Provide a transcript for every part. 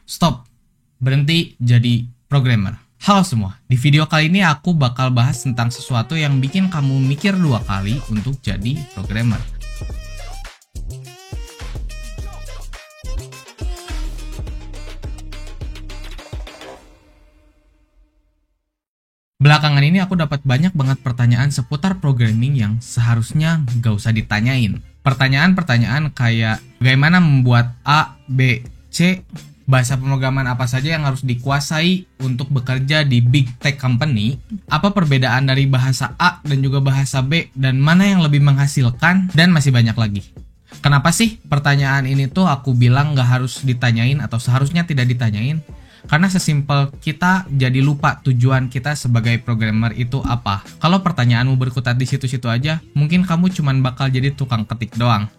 Stop, berhenti jadi programmer. Halo semua, di video kali ini aku bakal bahas tentang sesuatu yang bikin kamu mikir dua kali untuk jadi programmer. Belakangan ini aku dapat banyak banget pertanyaan seputar programming yang seharusnya gak usah ditanyain. Pertanyaan-pertanyaan kayak bagaimana membuat A, B, C, bahasa pemrograman apa saja yang harus dikuasai untuk bekerja di big tech company, apa perbedaan dari bahasa A dan juga bahasa B, dan mana yang lebih menghasilkan, dan masih banyak lagi. Kenapa sih pertanyaan ini tuh aku bilang gak harus ditanyain atau seharusnya tidak ditanyain? Karena sesimpel kita jadi lupa tujuan kita sebagai programmer itu apa. Kalau pertanyaanmu berkutat di situ-situ aja, mungkin kamu cuman bakal jadi tukang ketik doang.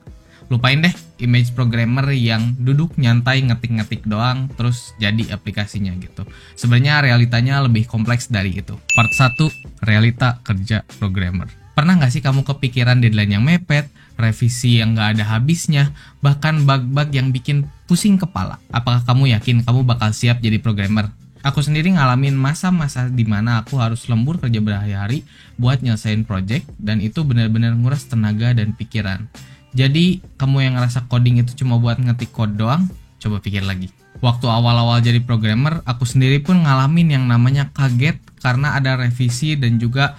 Lupain deh image programmer yang duduk nyantai ngetik-ngetik doang terus jadi aplikasinya gitu. Sebenarnya realitanya lebih kompleks dari itu. Part 1, realita kerja programmer. Pernah nggak sih kamu kepikiran deadline yang mepet, revisi yang nggak ada habisnya, bahkan bug-bug yang bikin pusing kepala? Apakah kamu yakin kamu bakal siap jadi programmer? Aku sendiri ngalamin masa-masa dimana aku harus lembur kerja berhari-hari buat nyelesain project, dan itu benar-benar nguras tenaga dan pikiran. Jadi, kamu yang ngerasa coding itu cuma buat ngetik code doang, coba pikir lagi. Waktu awal-awal jadi programmer, aku sendiri pun ngalamin yang namanya kaget karena ada revisi dan juga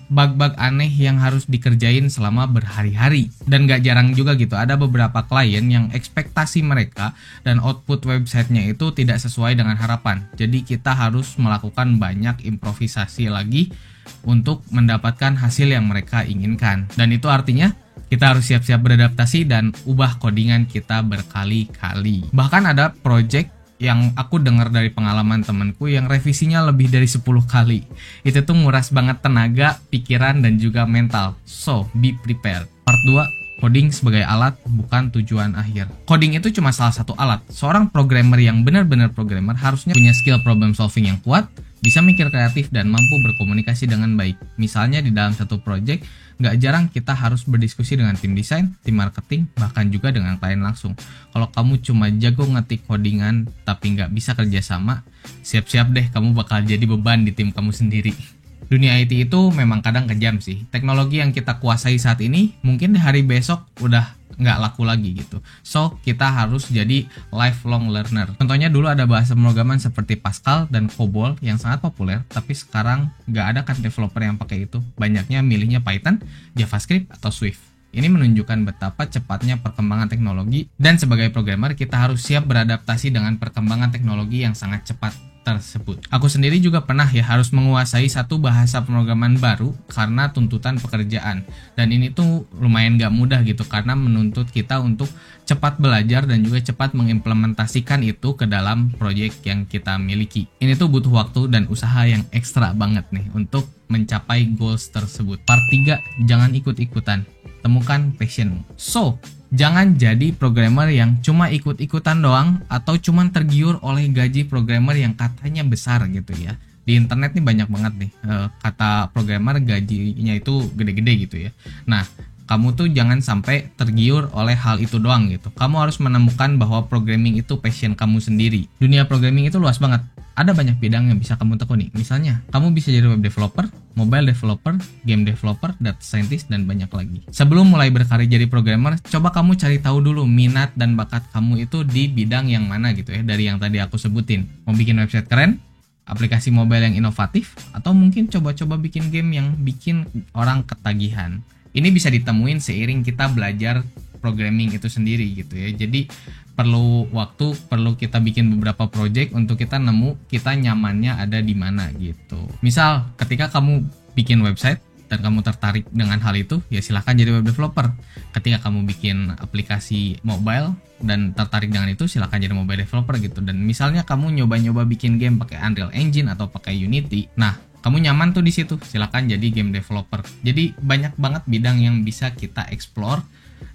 bug-bug aneh yang harus dikerjain selama berhari-hari. Dan gak jarang juga gitu, ada beberapa klien yang ekspektasi mereka dan output websitenya itu tidak sesuai dengan harapan. Jadi kita harus melakukan banyak improvisasi lagi untuk mendapatkan hasil yang mereka inginkan. Dan itu artinya kita harus siap-siap beradaptasi dan ubah codingan kita berkali-kali. Bahkan ada project yang aku dengar dari pengalaman temanku yang revisinya lebih dari 10 kali. Itu tuh nguras banget tenaga, pikiran, dan juga mental. So, be prepared. Part 2, coding sebagai alat bukan tujuan akhir. Coding itu cuma salah satu alat. Seorang programmer yang benar-benar programmer harusnya punya skill problem solving yang kuat, bisa mikir kreatif, dan mampu berkomunikasi dengan baik. Misalnya di dalam satu project, gak jarang kita harus berdiskusi dengan tim desain, tim marketing, bahkan juga dengan klien langsung. Kalau kamu cuma jago ngetik codingan tapi gak bisa kerjasama, siap-siap deh kamu bakal jadi beban di tim kamu sendiri. Dunia IT itu memang kadang kejam sih. Teknologi yang kita kuasai saat ini mungkin di hari besok udah nggak laku lagi gitu. So, kita harus jadi lifelong learner. Contohnya dulu ada bahasa pemrograman seperti Pascal dan COBOL yang sangat populer, tapi sekarang nggak ada kan developer yang pakai itu. Banyaknya milihnya Python, JavaScript, atau Swift. Ini menunjukkan betapa cepatnya perkembangan teknologi, dan sebagai programmer kita harus siap beradaptasi dengan perkembangan teknologi yang sangat cepat tersebut. Aku sendiri juga pernah harus menguasai satu bahasa pemrograman baru karena tuntutan pekerjaan, dan ini tuh lumayan gak mudah gitu karena menuntut kita untuk cepat belajar dan juga cepat mengimplementasikan itu ke dalam proyek yang kita miliki. Ini tuh butuh waktu dan usaha yang ekstra banget nih untuk mencapai goals tersebut. Part 3, jangan ikut-ikutan, temukan passionmu. So, jangan jadi programmer yang cuma ikut-ikutan doang atau cuma tergiur oleh gaji programmer yang katanya besar gitu ya. Di internet nih banyak banget nih kata programmer gajinya itu gede-gede gitu ya. Nah, kamu tuh jangan sampai tergiur oleh hal itu doang gitu. Kamu harus menemukan bahwa programming itu passion kamu sendiri. Dunia programming itu luas banget. Ada banyak bidang yang bisa kamu tekuni. Misalnya, kamu bisa jadi web developer, mobile developer, game developer, data scientist, dan banyak lagi. Sebelum mulai berkarir jadi programmer, coba kamu cari tahu dulu minat dan bakat kamu itu di bidang yang mana gitu ya, dari yang tadi aku sebutin. Mau bikin website keren, aplikasi mobile yang inovatif, atau mungkin coba-coba bikin game yang bikin orang ketagihan. Ini bisa ditemuin seiring kita belajar programming itu sendiri gitu ya. Jadi perlu waktu, perlu kita bikin beberapa project untuk kita nemu kita nyamannya ada di mana gitu. Misal ketika kamu bikin website dan kamu tertarik dengan hal itu, ya silahkan jadi web developer. Ketika kamu bikin aplikasi mobile dan tertarik dengan itu, silahkan jadi mobile developer gitu. Dan misalnya kamu nyoba-nyoba bikin game pakai Unreal Engine atau pakai Unity, nah kamu nyaman tuh di situ, silahkan jadi game developer. Jadi banyak banget bidang yang bisa kita explore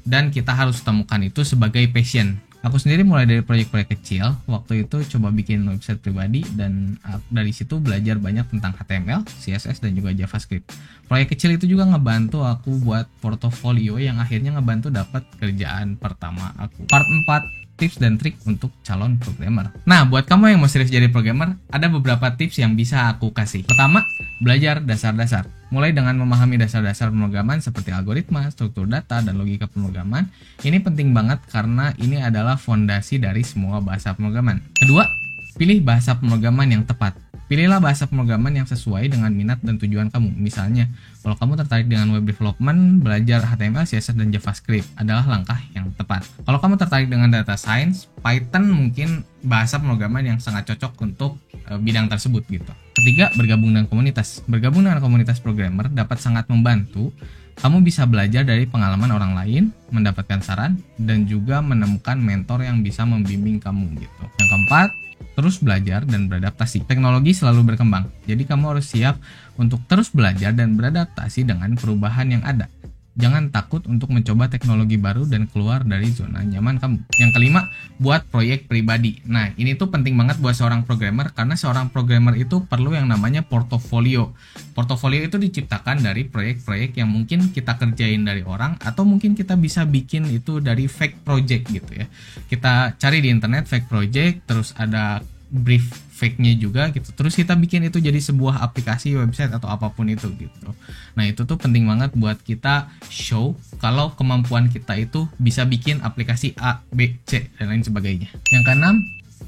dan kita harus temukan itu sebagai passion. Aku sendiri mulai dari proyek-proyek kecil, waktu itu coba bikin website pribadi, dan dari situ belajar banyak tentang HTML, CSS, dan juga JavaScript. Proyek kecil itu juga ngebantu aku buat portofolio yang akhirnya ngebantu dapat kerjaan pertama aku. Part 4, tips dan trik untuk calon programmer. Nah, buat kamu yang mau serius jadi programmer, ada beberapa tips yang bisa aku kasih. Pertama, belajar dasar-dasar. Mulai dengan memahami dasar-dasar pemrograman seperti algoritma, struktur data, dan logika pemrograman. Ini penting banget karena ini adalah fondasi dari semua bahasa pemrograman. Kedua, pilih bahasa pemrograman yang tepat. Pilihlah bahasa pemrograman yang sesuai dengan minat dan tujuan kamu. Misalnya, kalau kamu tertarik dengan web development, belajar HTML, CSS, dan JavaScript adalah langkah yang tepat. Kalau kamu tertarik dengan data science, Python mungkin bahasa pemrograman yang sangat cocok untuk bidang tersebut gitu. Ketiga, bergabung dengan komunitas. Bergabung dengan komunitas programmer dapat sangat membantu. Kamu bisa belajar dari pengalaman orang lain, mendapatkan saran, dan juga menemukan mentor yang bisa membimbing kamu gitu. Yang keempat, terus belajar dan beradaptasi. Teknologi selalu berkembang, jadi kamu harus siap untuk terus belajar dan beradaptasi dengan perubahan yang ada. Jangan takut untuk mencoba teknologi baru dan keluar dari zona nyaman kamu. Yang kelima, buat proyek pribadi. Nah, ini tuh penting banget buat seorang programmer karena seorang programmer itu perlu yang namanya portofolio. Portofolio itu diciptakan dari proyek-proyek yang mungkin kita kerjain dari orang atau mungkin kita bisa bikin itu dari fake project gitu ya. Kita cari di internet fake project, terus ada brief fake-nya juga gitu. Terus kita bikin itu jadi sebuah aplikasi, website atau apapun itu gitu. Nah, itu tuh penting banget buat kita show kalau kemampuan kita itu bisa bikin aplikasi A, B, C dan lain sebagainya. Yang keenam,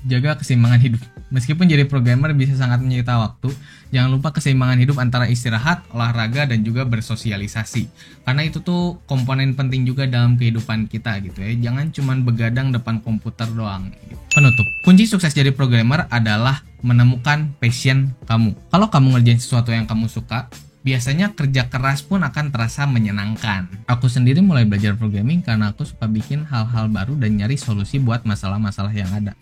jaga keseimbangan hidup. Meskipun jadi programmer bisa sangat menyita waktu, jangan lupa keseimbangan hidup antara istirahat, olahraga, dan juga bersosialisasi. Karena itu tuh komponen penting juga dalam kehidupan kita gitu ya. Jangan cuman begadang depan komputer doang gitu. Penutup, kunci sukses jadi programmer adalah menemukan passion kamu. Kalau kamu ngerjain sesuatu yang kamu suka, biasanya kerja keras pun akan terasa menyenangkan. Aku sendiri mulai belajar programming karena aku suka bikin hal-hal baru dan nyari solusi buat masalah-masalah yang ada.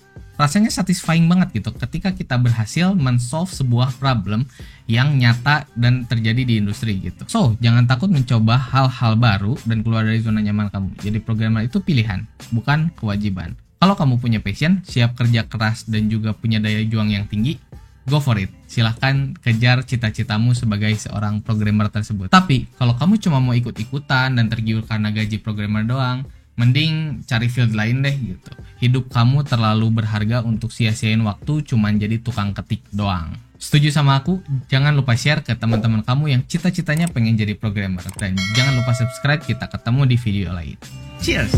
Rasanya satisfying banget gitu ketika kita berhasil men-solve sebuah problem yang nyata dan terjadi di industri gitu. So, jangan takut mencoba hal-hal baru dan keluar dari zona nyaman kamu. Jadi programmer itu pilihan, bukan kewajiban. Kalau kamu punya passion, siap kerja keras dan juga punya daya juang yang tinggi, go for it. Silahkan kejar cita-citamu sebagai seorang programmer tersebut. Tapi, kalau kamu cuma mau ikut-ikutan dan tergiur karena gaji programmer doang, mending cari field lain deh gitu. Hidup kamu terlalu berharga untuk sia-siain waktu cuman jadi tukang ketik doang. Setuju sama aku? Jangan lupa share ke teman-teman kamu yang cita-citanya pengen jadi programmer. Dan jangan lupa subscribe, kita ketemu di video lain. Cheers!